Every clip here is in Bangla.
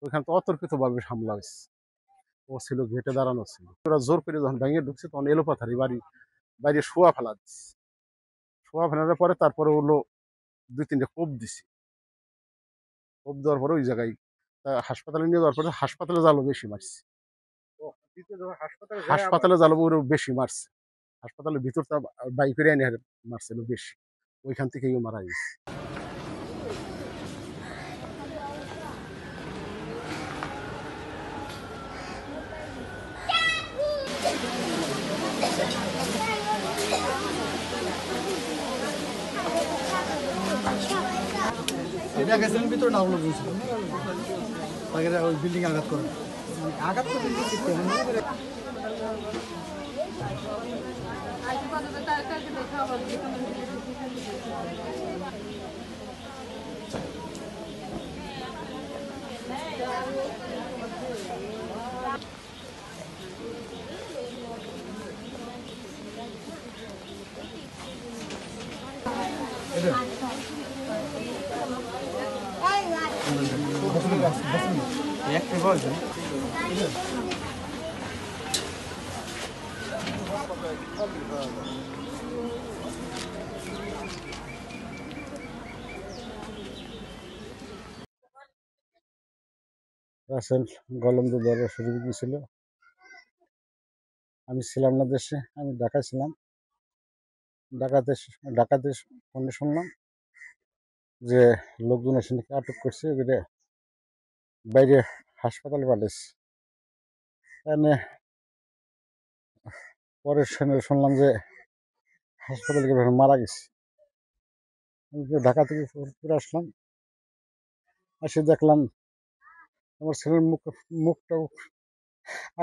ওইখানে তো অতর্কিতভাবে হামলা হয়েছে। ও ছিল গেটে দাঁড়ানো ছিল, ওরা জোর করে যখন ভেঙে ঢুকছে তখন এলোপাথারি বাইরে শোয়া ফেলা দিচ্ছে। শোয়া ফেলার পরে তারপরে হলো ২-৩টে কোপ দিছি। কোপ দেওয়ার পরে ওই জায়গায় হাসপাতালে নিয়ে যাওয়ার পরে হাসপাতালে জালো বেশি মারছে। হাসপাতালে জালো ওরও বেশি মারছে। হাসপাতালের ভিতরটা বাই করে এনে মারছিল বেশি, ওইখান থেকেই মারা গেছে। এটা গেছিলেন ভিতরে না হলো বুঝছিল তাকে ওই বিল্ডিং আঘাত করে আঘাত তো বিল্ডিং করতে হবে একটা বলছেন রাসেল গলন্দ দরবার শরীফ গিয়েছিল। আমি ছিলাম না দেশে, আমি ঢাকায় ছিলাম। ঢাকাতে ফোনে শুনলাম যে লোকজন এসে নাকি আটক করছে, এবারে বাইরে হাসপাতালে পাঠিয়েছে। এখানে পরে শুনলাম যে হাসপাতালে গিয়ে মারা গেছে। আমি ঢাকা থেকে ফিরে আসলাম, এসে দেখলাম আমার ছেলের মুখটা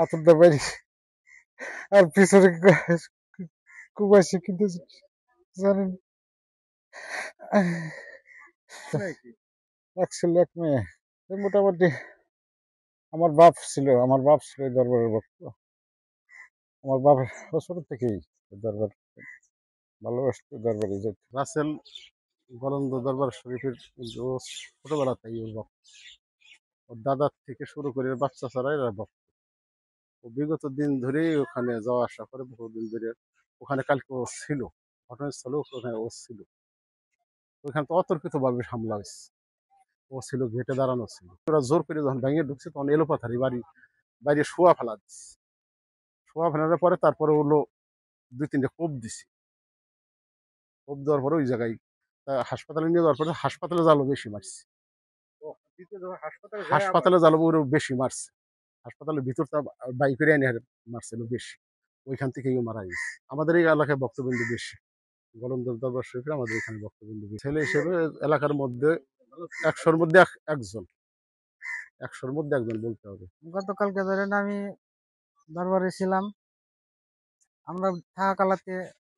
আতর দিয়ে বাইরে, আর পিছনে কুবাইছে, কিন্তু জানেন এক ছেলে এক মেয়ে। মোটামুটি আমার বাপ ছিল এই দরবারের ভক্ত। আমার বাপের ছোট থেকেই দরবার ভালোবাসত, দরবারে যেত। রাসেল গলন্দ দরবার শরীফের ও ছোটবেলাতেই ওর ভক্ত। ওর দাদার থেকে শুরু করে বাচ্চা ছাড়া এরা ভক্ত। ও বিগত দিন ধরেই ওখানে যাওয়া আসা করে, বহুদিন ধরে। ওখানে কালকে ও ছিল, ঘটনাস্থলে ওখানে ও ছিল। ওইখানে তো অতর্কিতভাবে হামলা হয়েছে। ও ছিল গেটে দাঁড়ানো ছিল, ওরা জোর করে যখন ভেঙে ঢুকছে তখন এলোপাথারি বাইরে শোয়া ফেলা দিচ্ছে। শোয়া ফেলার পরে তারপরে হলো ২-৩টে কোপ দিছি। কোপ দেওয়ার পরে ওই জায়গায় হাসপাতালে নিয়ে যাওয়ার পরে হাসপাতালে জালো বেশি মারছে। হাসপাতালে জালো ওরও বেশি মারছে। হাসপাতালের ভিতরটা বাই করে এনে মারছিল বেশি, ওইখান থেকেই মারা গেছে। আমাদের এই এলাকায় বক্তবিন্দু বেশি, গলন্দের দরবার শরীফে আমাদের এখানে বক্তবিন্দু বেশি। ছেলে হিসেবে এলাকার মধ্যে ১০০-র মধ্যে একজন, ১০০-র মধ্যে একজন বলতে হবে। গতকালকে ধরেন আমি দরবারে ছিলাম। আমরা থাকাকালাতে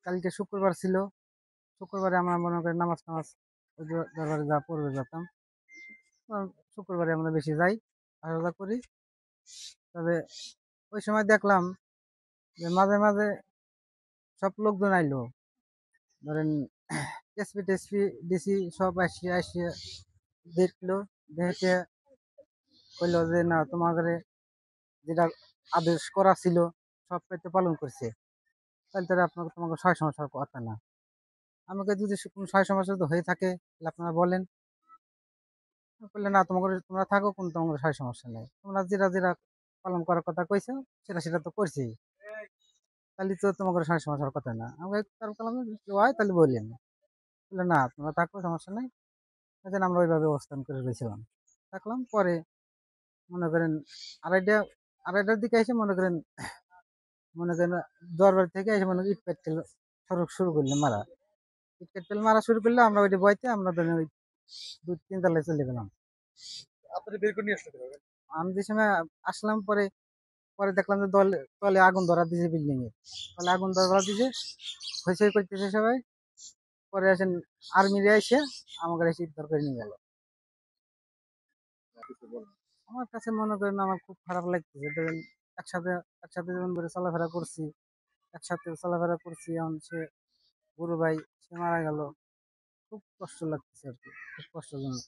কালকে শুক্রবার ছিল। শুক্রবারে আমরা মনে করি নামাজ ওই দরবারে যা পড়বে যেতাম। শুক্রবারে আমরা বেশি যাই, আসা যাওয়া করি। তবে ওই সময় দেখলাম যে মাঝে মাঝে সব লোকজন আইলো, ধরেন এসপি টেসপি ডিসি সব আসিয়া দেখলো, দেখে কইলো যে না তোমাদের যেটা আদেশ করা ছিল সব ক্ষেত্রে পালন করছে, তাহলে তারা তোমাকে সয় সমস্যার কথা না। আমাকে যদি কোনো সয় সমস্যা তো হয়ে থাকে তাহলে আপনারা বলেন। বললে না তোমরা থাকো, কোনো তোমাদের সয় সমস্যা নেই, তোমরা যেটা পালন করার কথা কইছো সেটা তো করছেই, তাহলে তো তোমাদের সয় সমস্যার কথা না। আমাকে তার বললাম হয় তাহলে বললেন, বললে না তোমরা থাকো, সমস্যা নেই। এখন আমরা ওইভাবে অবস্থান করে রয়েছিলাম, থাকলাম। পরে মনে করেন আড়াইটার দিকে এসে মনে করেন দরবার থেকে এসে মনে করেন ইট পেটকেল শুরু করলে মারা, ইট পেটকেল মারা শুরু করলে আমরা ওইটা বইতে আমরা ধরেন ওই ২-৩ তলায় চলে গেলাম। আমি যে সময় আসলাম, পরে পরে দেখলাম যে তলে আগুন ধরা দিয়েছে, বিল্ডিং এ তলে আগুন ধরা দিয়েছে, হইচই করতেছে সবাই। পরে আসেন আর্মিরা এসে আমাকে এসে উদ্ধার করে নিয়ে গেল। আমার কাছে মনে করেন আমার খুব খারাপ লাগতেছে, ধরেন একসাথে একসাথে যেমন করে চলাফেরা করছি, এখন সে গুরু ভাই সে মারা গেল, খুব কষ্ট লাগতেছে আর কি, খুব কষ্টজনক।